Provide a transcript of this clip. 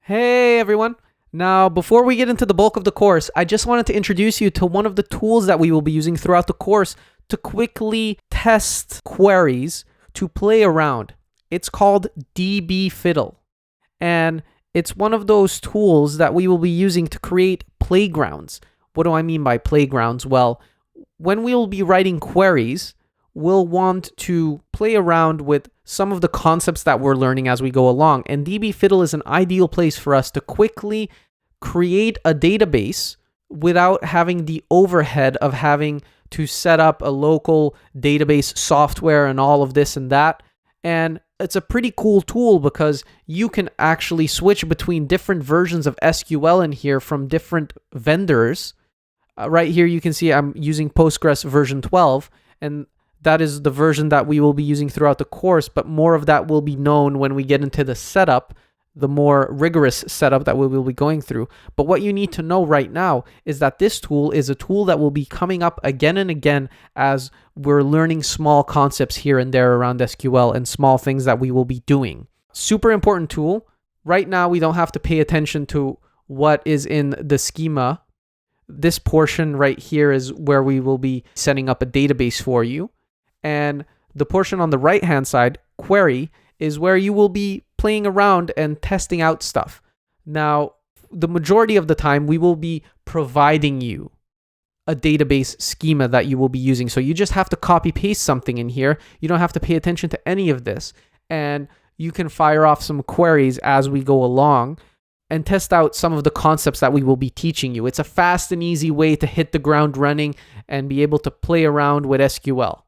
Hey everyone. Now, before we get into the bulk of the course, I just wanted to introduce you to one of the tools that we will be using throughout the course to quickly test queries to play around. It's called DB Fiddle. And it's one of those tools that we will be using to create playgrounds. What do I mean by playgrounds? Well, when we will be writing queries, we'll want to play around with some of the concepts that we're learning as we go along. And DB Fiddle is an ideal place for us to quickly create a database without having the overhead of having to set up a local database software and all of this and that. And it's a pretty cool tool because you can actually switch between different versions of SQL in here from different vendors. Right here, you can see I'm using Postgres version 12, and that is the version that we will be using throughout the course, but more of that will be known when we get into the setup, the more rigorous setup that we will be going through. But what you need to know right now is that this tool is a tool that will be coming up again and again as we're learning small concepts here and there around SQL and small things that we will be doing. Super important tool. Right now, we don't have to pay attention to what is in the schema. This portion right here is where we will be setting up a database for you. And the portion on the right-hand side, query, is where you will be playing around and testing out stuff. Now, the majority of the time, we will be providing you a database schema that you will be using. So you just have to copy-paste something in here. You don't have to pay attention to any of this. And you can fire off some queries as we go along and test out some of the concepts that we will be teaching you. It's a fast and easy way to hit the ground running and be able to play around with SQL.